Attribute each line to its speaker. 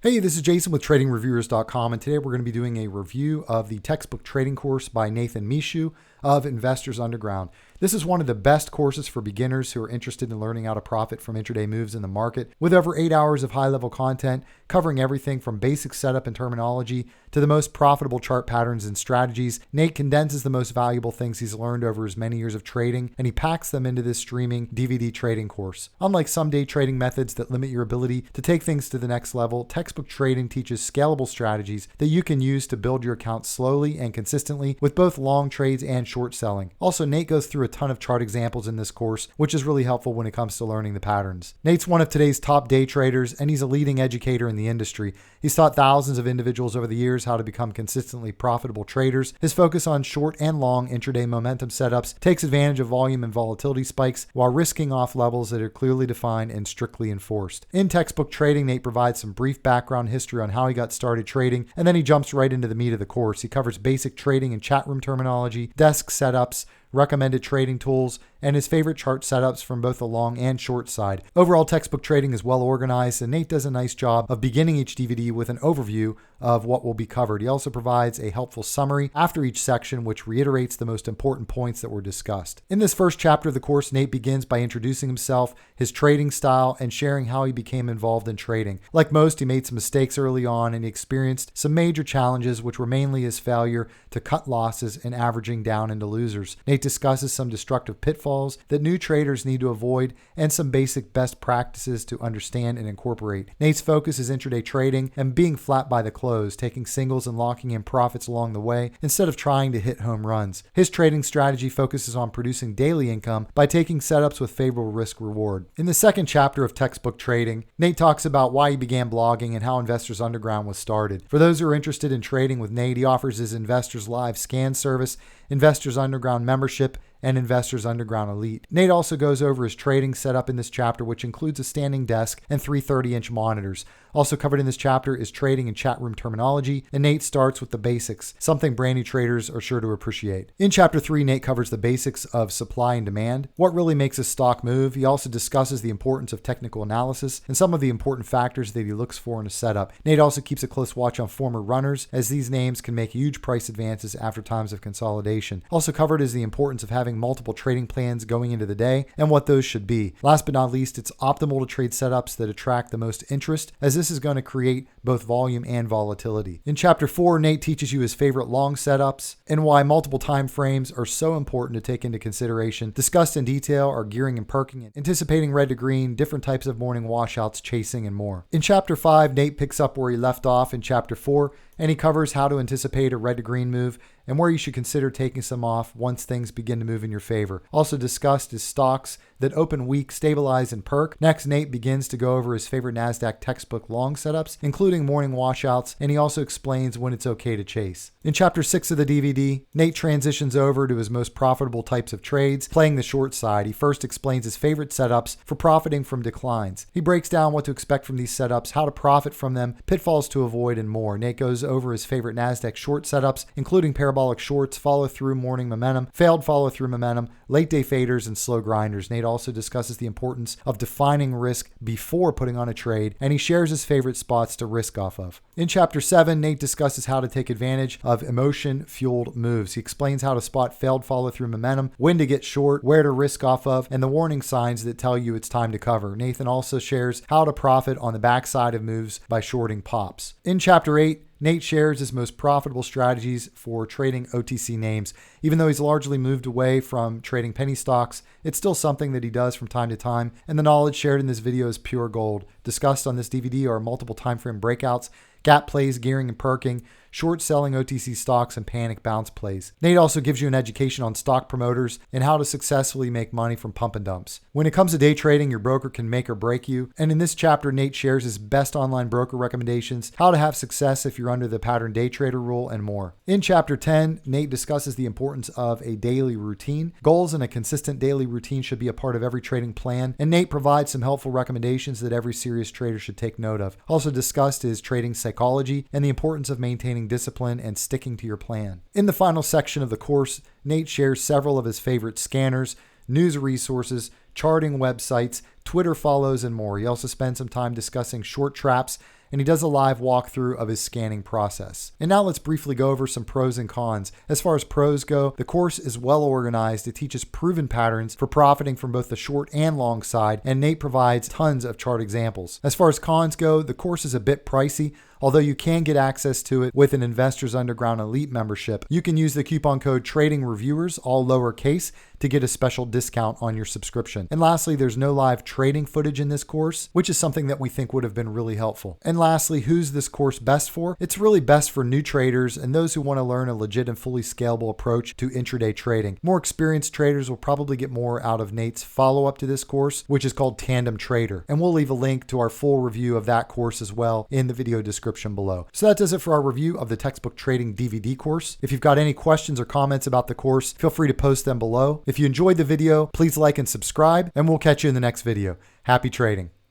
Speaker 1: Hey, this is Jason with TradingReviewers.com, and today we're going to be doing a review of the textbook trading course by Nathan Michaud of Investors Underground. This is one of the best courses for beginners who are interested in learning how to profit from intraday moves in the market, with over 8 hours of high-level content covering everything from basic setup and terminology to the most profitable chart patterns and strategies. Nate condenses the most valuable things he's learned over his many years of trading, and he packs them into this streaming DVD trading course. Unlike some day trading methods that limit your ability to take things to the next level, textbook trading teaches scalable strategies that you can use to build your account slowly and consistently with both long trades and short selling. Also, Nate goes through a ton of chart examples in this course, which is really helpful when it comes to learning the patterns. Nate's one of today's top day traders, and he's a leading educator in the industry. He's taught thousands of individuals over the years how to become consistently profitable traders. His focus on short and long intraday momentum setups takes advantage of volume and volatility spikes while risking off levels that are clearly defined and strictly enforced. In textbook trading, Nate provides some brief background history on how he got started trading, and then he jumps right into the meat of the course. He covers basic trading and chat room terminology, desk setups, recommended trading tools, and his favorite chart setups from both the long and short side. Overall, textbook trading is well organized, and Nate does a nice job of beginning each DVD with an overview of what will be covered. He also provides a helpful summary after each section, which reiterates the most important points that were discussed. In this first chapter of the course, Nate begins by introducing himself, his trading style, and sharing how he became involved in trading. Like most, he made some mistakes early on, and he experienced some major challenges, which were mainly his failure to cut losses and averaging down into losers. Nate discusses some destructive pitfalls that new traders need to avoid and some basic best practices to understand and incorporate. Nate's focus is intraday trading and being flat by the close, taking singles and locking in profits along the way instead of trying to hit home runs. His trading strategy focuses on producing daily income by taking setups with favorable risk reward. In the second chapter of textbook trading, Nate talks about why he began blogging and how Investors Underground was started. For those who are interested in trading with Nate, he offers his Investors Live scan service, Investors Underground membership, and Investors Underground Elite. Nate also goes over his trading setup in this chapter, which includes a standing desk and 3 30-inch monitors. Also covered in this chapter is trading and chat room terminology, and Nate starts with the basics, something brand new traders are sure to appreciate. In Chapter 3, Nate covers the basics of supply and demand, what really makes a stock move. He also discusses the importance of technical analysis and some of the important factors that he looks for in a setup. Nate also keeps a close watch on former runners, as these names can make huge price advances after times of consolidation. Also covered is the importance of having multiple trading plans going into the day and what those should be. Last but not least, it's optimal to trade setups that attract the most interest, as this is going to create both volume and volatility. In Chapter 4, Nate teaches you his favorite long setups and why multiple time frames are so important to take into consideration. Discussed in detail are gearing and perking, anticipating red to green, different types of morning washouts, chasing, and more. In Chapter 5, Nate picks up where he left off in Chapter 4, and he covers how to anticipate a red to green move and where you should consider taking some off once things begin to move in your favor. Also discussed is stocks that open weak, stabilize, and perk. Next, Nate begins to go over his favorite NASDAQ textbook long setups, including morning washouts, and he also explains when it's okay to chase. In Chapter 6 of the DVD, Nate transitions over to his most profitable types of trades, playing the short side. He first explains his favorite setups for profiting from declines. He breaks down what to expect from these setups, how to profit from them, pitfalls to avoid, and more. Nate goes over his favorite NASDAQ short setups, including parabolic shorts, follow-through morning momentum, failed follow-through momentum, late-day faders, and slow grinders. Nate also discusses the importance of defining risk before putting on a trade, and he shares his favorite spots to risk off of. In Chapter 7, Nate discusses how to take advantage of emotion-fueled moves. He explains how to spot failed follow-through momentum, when to get short, where to risk off of, and the warning signs that tell you it's time to cover. Nathan also shares how to profit on the backside of moves by shorting pops. In Chapter 8, Nate shares his most profitable strategies for trading OTC names. Even though he's largely moved away from trading penny stocks, it's still something that he does from time to time, and the knowledge shared in this video is pure gold. Discussed on this DVD are multiple time frame breakouts, gap plays, gearing and perking, short selling OTC stocks, and panic bounce plays. Nate also gives you an education on stock promoters and how to successfully make money from pump and dumps. When it comes to day trading, your broker can make or break you. And in this chapter, Nate shares his best online broker recommendations, how to have success if you're under the pattern day trader rule, and more. In Chapter 10, Nate discusses the importance of a daily routine. Goals and a consistent daily routine should be a part of every trading plan, and Nate provides some helpful recommendations that every serious trader should take note of. Also discussed is trading psychology and the importance of maintaining discipline and sticking to your plan. In the final section of the course, Nate shares several of his favorite scanners, news resources, charting websites, Twitter follows, and more. He also spends some time discussing short traps and he does a live walkthrough of his scanning process. And now let's briefly go over some pros and cons. As far as pros go, the course is well organized. It teaches proven patterns for profiting from both the short and long side, and Nate provides tons of chart examples. As far as cons go, the course is a bit pricey. Although you can get access to it with an Investors Underground Elite membership, you can use the coupon code TradingReviewers, all lowercase, to get a special discount on your subscription. And lastly, there's no live trading footage in this course, which is something that we think would have been really helpful. And lastly, who's this course best for? It's really best for new traders and those who want to learn a legit and fully scalable approach to intraday trading. More experienced traders will probably get more out of Nate's follow-up to this course, which is called Tandem Trader. And we'll leave a link to our full review of that course as well in the video description below. So that does it for our review of the Textbook Trading DVD course. If you've got any questions or comments about the course, feel free to post them below. If you enjoyed the video, please like and subscribe, and we'll catch you in the next video. Happy trading.